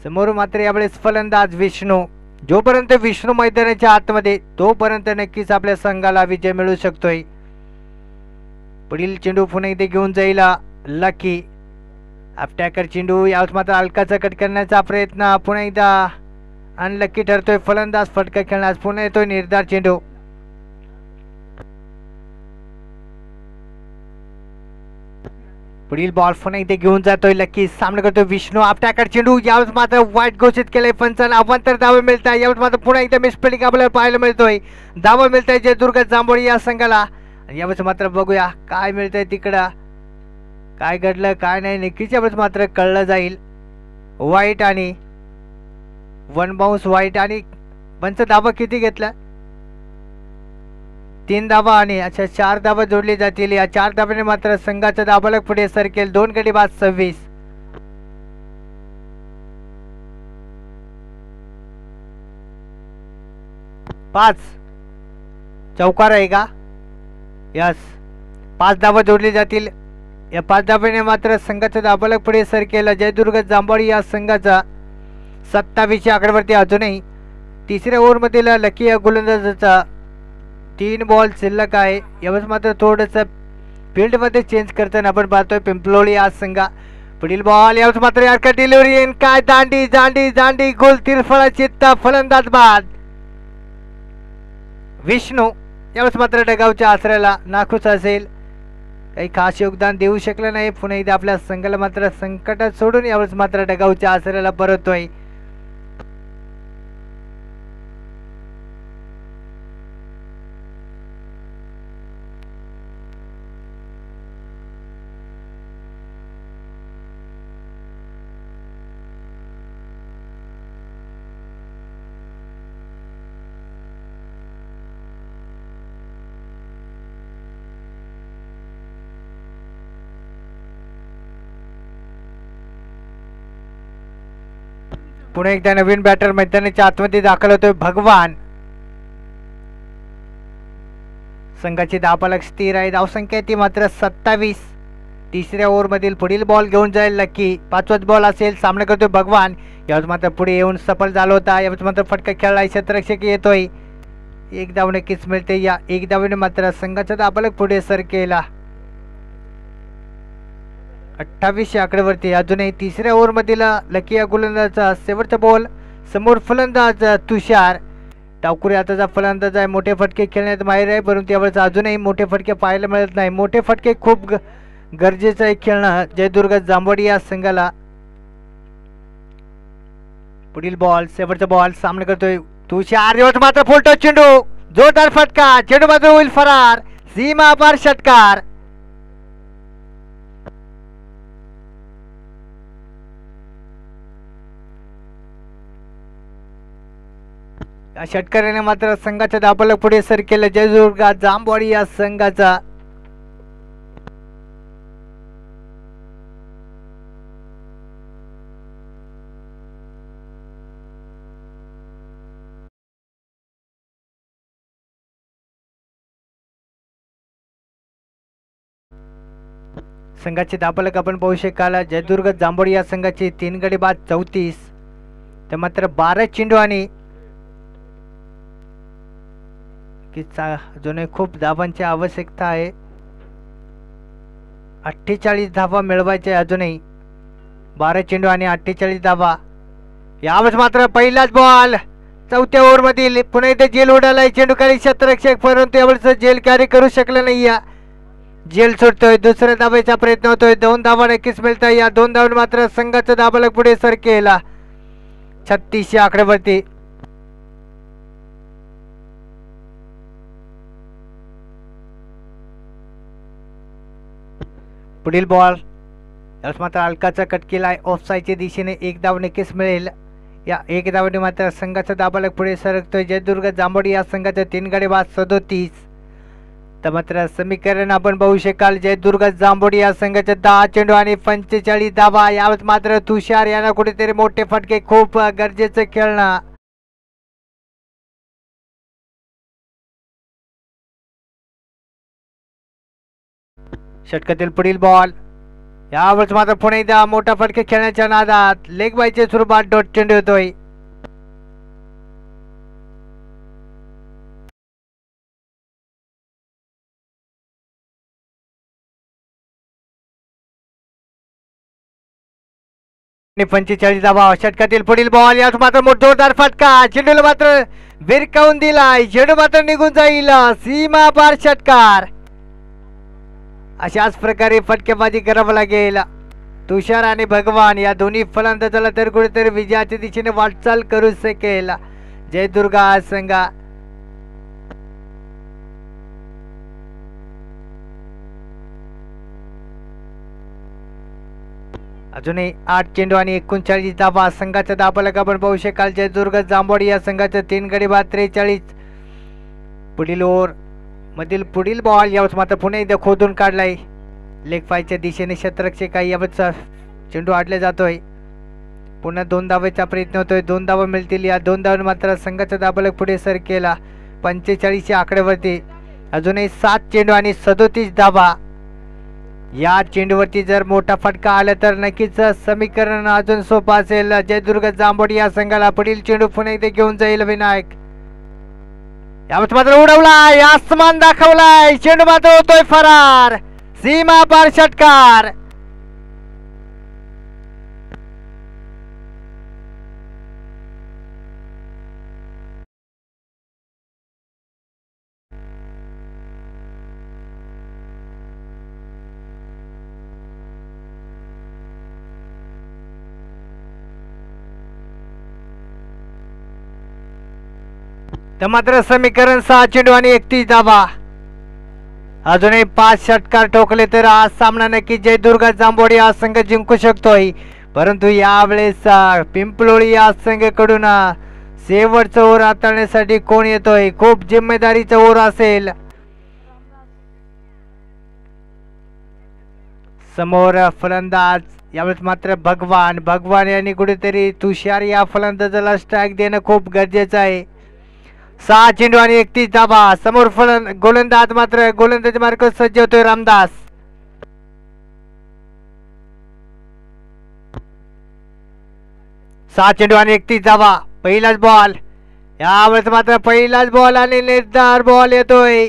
समोर मात्र यावेळेस फलंदाज विष्णू. जोपर्यंत विष्णू मैदानाच्या आतमध्ये तोपर्यंत नक्कीच आपल्या संघाला विजय मिळू शकतोय. पुढील चेंडू पुन्हा एकदा घेऊन जाईल लकी. अटॅकर चेंडू यावेळेस मात्र हलकाचा कट करण्याचा प्रयत्न, पुन्हा एकदा अनलकी ठरतोय. फलंदाज फटका खेळण्यास पुन्हा येतोय निर्धार चेंडू. पुढील बॉल पुन्हा इथे घेऊन जातोय लकी. सामना करतोय विष्णू. अटॅकर चेंडू यावेळेस मात्र वाईट घोषित केलंय पंचांना. अवांतर धावा मिळत आहे. यावेळेस मात्र पुन्हा एकदा मिसफिल्डिंग आपल्याला पाहायला मिळतोय. धावा मिळत आहे जयदुर्ग जांभोडी या संघाला. यावेळेस मात्र बघूया काय मिळतंय तिकडं, काय घडलं काय नाही नक्कीच यावेळेस मात्र कळलं जाईल. वाईट आणि 1 बाउन्स वाईट. आणि पंच धावा किती घेतला? 3 धावा आणि 4 धावा जोडली जातील. या 4 धावाने मात्र संघाचं दाबलक पुढे सरकेल. 2 गडी बाद 26. पाच चौकार आहे का? यस, 5 धावा जोडली जातील. या 5 धावाने मात्र संघाचं दाबलक पुढे सरकेल. जयदुर्ग जांभोडी या संघाचा 27च्या आकड्यावरती. अजूनही तिसऱ्या ओव्हरमधील लकी या गोलंदाजाचा 3 बॉल शिल्लक आहे. यावेळेस मात्र थोडंसं फील्डमध्ये चेंज करताना आपण पाहतोय पिंपलोळी या संघा. पुढील बॉल यावेळेस मात्र यारका डिलिव्हरी काय दांडी जांडी जांडी गोल तिरफळा चित्ता. फलंदाज बाद विष्णू. यावेळेस मात्र डगावच्या आसऱ्याला नाखुश असेल, काही खास योगदान देऊ शकलं नाही. पुन्हा एकदा आपल्या संघाला मात्र संकटात सोडून यावेळेस मात्र डगावच्या आसऱ्याला परततोय. पुणे एकदा नवीन बॅटर मैदानाच्या आतमध्ये दाखल होतोय भगवान. संघाची धावफलक स्थिर आहे. धावसंख्या ती मात्र 27. तिसऱ्या ओव्हरमधील पुढील बॉल घेऊन जाईल लकी. पाचवाच बॉल असेल. सामना करतोय भगवान. यावेळेस मात्र पुढे येऊन सफल झाला होता. यावेळेस मात्र फटका खेळलाय. क्षेत्ररक्षक येतोय. एक धाव नक्कीच मिळते. या एक धावेने मात्र संघाचा दाबालक पुढे सर केला. 28 आकड्यावरती. अजूनही तिसऱ्या ओव्हरमधील लकी या गोलंदाजाचा शेवटचा बॉल. समोर फलंदाज तुषार. डावखुरी हाताचा फलंदाज आहे. मोठे फटके खेळण्यात माहीर आहे, परंतु यावेळेस अजूनही मोठे फटके पाहायला मिळत नाही. मोठे फटके खूप गरजेचं आहे खेळणं जयदुर्ग जांभोडी या संघाला. पुढील बॉल. शेवटचा बॉल. सामना करतोय तुषार. यावेळेस मात्र फुलटो चेंडू. जोरदार फटका. चेंडू मात्र होईल फरार. सीमा पार षटकार. या षटकाराने मात्र संघाचा दाबालक पुढे सर केलं जयदुर्ग जांभोडी या संघाचा. संघाचे दाबालक आपण पाहू शकाल. जयदुर्ग जांभोडी या संघाचे 3 गडी बाद 34. तर मात्र 12 चेंडू आणि अजूनही खूप धावांची आवश्यकता आहे. 48 धावा मिळवायचे अजूनही. 12 चेंडू आणि 48 धावा. यावेळेस मात्र पहिलाच बॉल. चौथ्या ओव्हरमधील पुन्हा इथे जेल उडालाय चेंडूकारी क्षेत्ररक्षक, परंतु यावेळेस जेल कॅरी करू शकलं नाही. जेल सोडतोय. दुसऱ्या धावायचा प्रयत्न होतोय. 2 धावा नक्कीच मिळतात. या 2 धावांनी मात्र संघाचा दाबालक पुढे सर केला 36 आकड्यावरती. पुढील बॉल. यावेळेस मात्र अलकाचा कट केलाय ऑफसाईडच्या दिशेने. 1 धाव नक्कीच मिळेल. या 1 धावाने मात्र संघाचा दाबालक पुढे सरकतोय जयदुर्ग जांभोडी या संघाच्या 3 गडी बाद 37. तर मात्र समीकरण आपण पाहू शकाल. जयदुर्ग जांभोडी या संघाच्या 10 चेंडू आणि 45 धावा. यावेळेस मात्र तुषार यांना कुठेतरी मोठे फटके खूप गरजेचं खेळणं. षटकातील पुढील बॉल. यावेळेस मात्र पुणे एकदा मोठा फटके खेळण्याच्या नादात लेग बायच्या स्वरूपात डॉट चेंडू होतोय. आणि 45 धावा. षटकातील पुढील बॉल. यात मात्र जोरदार फटका. चेंडूला मात्र भिरकावून दिलाय. चेंडू मात्र निघून जाईल. सीमा पार षटकार. अशाच प्रकारे फटकेबाजी करावं लागेल. तुषार आणि भगवान या दोन्ही फलंदाजाला तर कुठेतरी विजयाच्या दिशेने वाटचाल करू शकेल जयदुर्ग संघ. अजूनही 8 चेंडू आणि 39 धावा. संघाचा दाबालक आपण पाहू शकाल. जयदुर्ग जांभोडी या संघाच्या 3 गडी बाद 43. पुढील ओव्हर मधील पुढील बॉल. यावेळेस मात्र पुन्हा एकदा खोदून काढलाय लेग पायच्या दिशेने. क्षेत्ररक्षक काही यावेळेस चेंडू आडला जातोय. पुन्हा 2 धावेचा प्रयत्न होतोय. 2 धावा मिळतील. या 2 धावांनी मात्र संघाचा दाबालक पुढे सर केला 45 आकड्यावरती. अजूनही 7 चेंडू आणि 37 धावा. या चेंडूवरती जर मोठा फटका आला तर नक्कीच समीकरण अजून सोपं असेल जयदुर्ग जांभोडी या संघाला. पुढील चेंडू पुन्हा एकदा घेऊन जाईल विनायक. यावेळेस मात्र उडवलाय. आसमान दाखवलाय. चेंडू मात्र होतोय फरार. सीमा पार षटकार. तर मात्र समीकरण 6 चेंडू आणि 31 धावा. अजूनही 5 षटकार ठोकले तर आज सामना नक्की जयदुर्ग जांभोडी हा संघ जिंकू शकतोय. परंतु यावेळेस पिंपलोळी या संघाकडून शेवटचा ओव्हर हाताळण्यासाठी कोण येतोय. खूप जिम्मेदारीचा ओव्हर असेल. समोर फलंदाज. यावेळेस मात्र भगवान यांनी कुठेतरी तुषार या फलंदाजाला स्ट्राईक देणं खूप गरजेचं आहे. 6 चेंडू आणि 31 धावा. समोर गोलंदाज मात्र गोलंदाजी मार्ग सज्ज होतोय रामदास. 6 चेंडू आणि 31 धावा. पहिलाच बॉल, यावेळेस मात्र पहिलाच बॉल आणि निर्धार बॉल येतोय.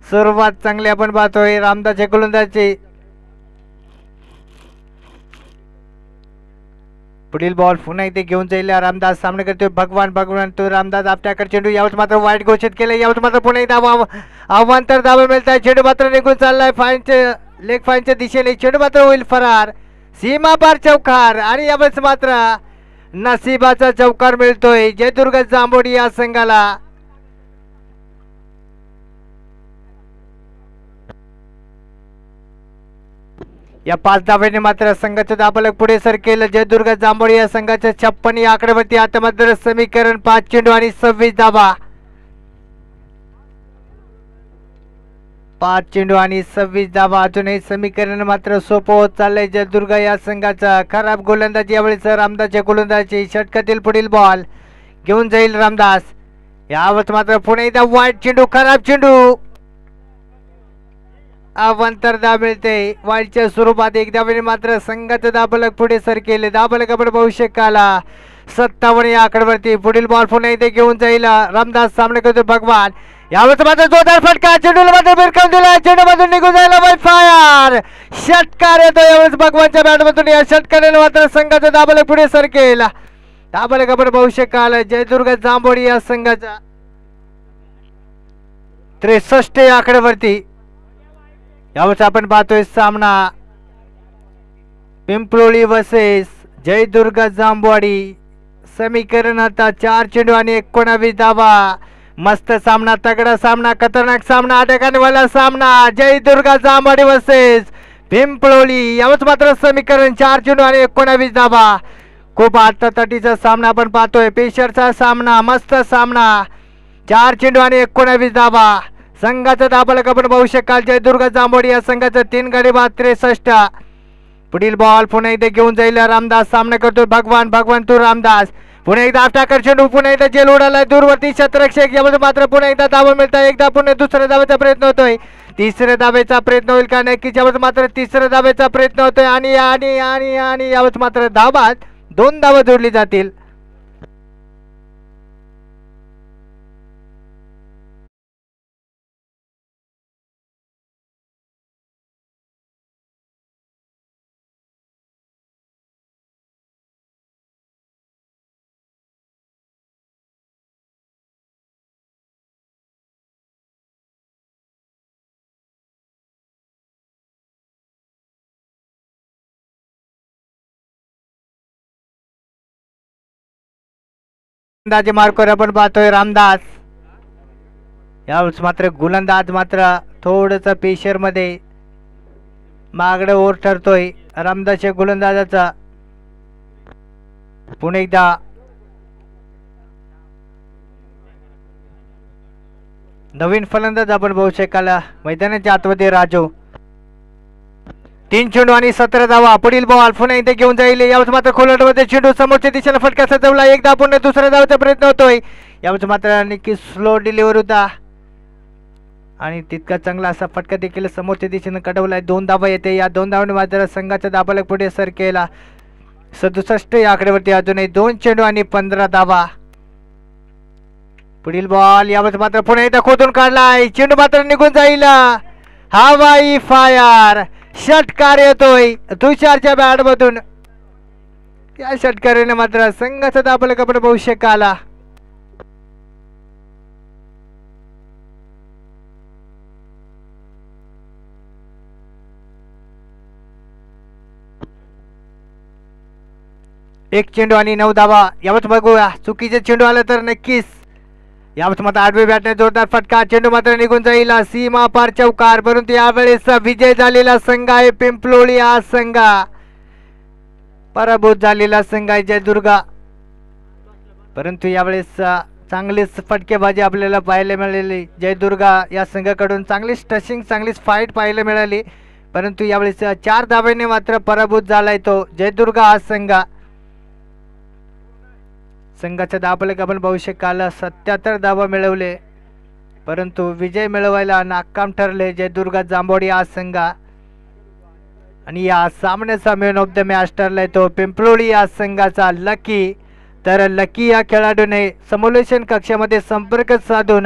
सुरुवात चांगली आपण पाहतोय रामदासच्या गोलंदाजी. पुढील बॉल पुन्हा इथे घेऊन जाईल रामदास. सामना करतोय भगवान तो रामदास आपल्याकडे चेंडू. यावेळेस मात्र वाईट घोषित केलं. यावेळेस मात्र पुन्हा एकदा अवांतर धावा मिळत आहे. चेंडू मात्र निघून चाललाय लेग फाईनच्या दिशेने. चेंडू मात्र होईल फरार. सीमा पार चौकार आणि यावेळेस मात्र नशिबाचा चौकार मिळतोय जयदुर्ग जांभोडी या संघाला. या 5 धाब्याने मात्र संघाचं दाबलक पुढे सर केलं. जयदुर्ग जांभोडी या संघाच्या 56 या आकड्यावरती आता मात्र समीकरण 5 चेंडू आणि 26 धाबा. 5 चेंडू आणि 26 धाबा. अजूनही समीकरण मात्र सोपं होत चाललंय जयदुर्ग या संघाचा. खराब गोलंदाजी यावेळेस रामदासच्या गोलंदाजी. षटकातील पुढील बॉल घेऊन जाईल रामदास. यावेळेस मात्र पुणे एकदा वाईट चेंडू, खराब चेंडू. अवांतर धाव मिळते. वाईटच्या स्वरूपात एक धावेने मात्र संघाचं दाबलक पुढे सर केले. दाबलक आपण पाहू शकाला 57 या आकड्यावरती. पुढील बॉल पुन्हा इथे घेऊन जाईल रामदास. सामना करतो भगवान. यावेळेस मात्र जोरदार फटका. चेंडूला मात्र भिरकावून दिला. चेंडू मधून निघून जायला बाय फायर. षटकार येतो यावेळेस भगवानच्या बॅटमधून. या षटकाराने मात्र संघाचा दाबलक पुढे सर केला. दाबलक आपण पाहू शकाल जयदुर्ग जांभोडी या संघाचा 63 या आकड्यावरती. यावेळेस आपण पाहतोय सामना पिंपलोळी वर्सेस जयदुर्ग जांभवाडी. समीकरण आता 4 चेंडू आणि 19 धावा. मस्त सामना, तगडा सामना, खतरनाक सामना, अटकानेवाला सामना. जयदुर्ग जांभवाडी वर्सेस पिंपलोळी. यावेळेस मात्र समीकरण 4 चेंडू आणि 19 धावा. खूप आत्तातटीचा सामना आपण पाहतोय. पेशरचा सामना, मस्त सामना. 4 चेंडू आणि 19 धावा. संघाचा दाबलक आपण पाहू शकाल जयदुर्ग जांभोडी या संघाचं 3 गडी बाद 63. पुढील बॉल पुन्हा एकदा घेऊन जाईल रामदास. सामना करतो भगवान तो रामदास. पुन्हा एकदा अटॅकर चेंडू. पुन्हा एकदा जेल उडाला दूरवरती क्षेत्ररक्षक. यामध्ये मात्र पुन्हा एकदा धावा मिळतात. एकदा पुन्हा दुसऱ्या धावेचा प्रयत्न होतोय. तिसऱ्या धावेचा प्रयत्न होईल का? नक्कीच यावेळेस मात्र तिसऱ्या धावेचा प्रयत्न होतोय आणि आणि आणि आणि यावेळेस मात्र धावात 2 धावा जोडली जातील. अंदाजे मार्कवर आपण पाहतोय रामदास. यावेळेस मात्र गोलंदाज मात्र थोडस पेशर मध्ये मागडं ओर ठरतोय रामदासच्या गोलंदाजाचा. पुन्हा एकदा नवीन फलंदाज आपण पाहू शकाल मैदानाच्या आतमध्ये राजू. 3 चेंडू आणि 17 धावा. पुढील बॉल पुन्हा इथे घेऊन जाईल. यावेळेस मात्र खोलटमध्ये चेंडू समोरच्या दिशेला फटका सजवला. एकदा पुन्हा दुसऱ्या धावाचा प्रयत्न होतोय. यावेळेस मात्र नक्की स्लो डिलिव्हर होता आणि तितका चांगला असा फटका देखील समोरच्या दिशेने कडवलाय. 2 धावा येते. या 2 धावांनी मात्र संघाचा दाबलक पुढे सर केला 67 या आकड्यावरती. अजूनही 2 चेंडू आणि 15 धावा. पुढील बॉल यावेळेस मात्र पुन्हा एकदा खोदून काढलाय. चेंडू मात्र निघून जाईल. हवाई फायर. षटकार येतोय तुषारच्या बॅटमधून. या षटकाराने मात्र संघाचा दाबलक आपण पाहू शकाला. एक चेंडू आणि 9 धावा. यावेळेस बघूया चुकीचे चेंडू आला तर नक्कीच. यावेळेस मात्र आडवे बॅटने जोरदार फटका. चेंडू मात्र निघून जाईल. सीमा पार चौकार. परंतु यावेळेस विजय झालेला संघ आहे पिंपलोळी हा संघ. पराभूत झालेला संघ आहे जयदुर्ग. परंतु यावेळेस चांगलीच फटकेबाजी आपल्याला पाहायला मिळाली. जयदुर्ग या संघाकडून चांगलीच टचिंग, चांगलीच फाईट पाहायला मिळाली. परंतु यावेळेस 4 धाब्याने मात्र पराभूत झालाय तो जयदुर्ग हा संघ. संघाचा दाबलक आपण पाहू शकाल 77 धावा मिळवले. परंतु विजय मिळवायला नाकाम ठरले जयदुर्ग जांभोडी हा संघ. आणि या सामन्याचा मॅन ऑफ द मॅच ठरलाय तो पिंपलोळी या संघाचा लकी. तर लकी या खेळाडूने समोलेशन कक्षामध्ये संपर्क साधून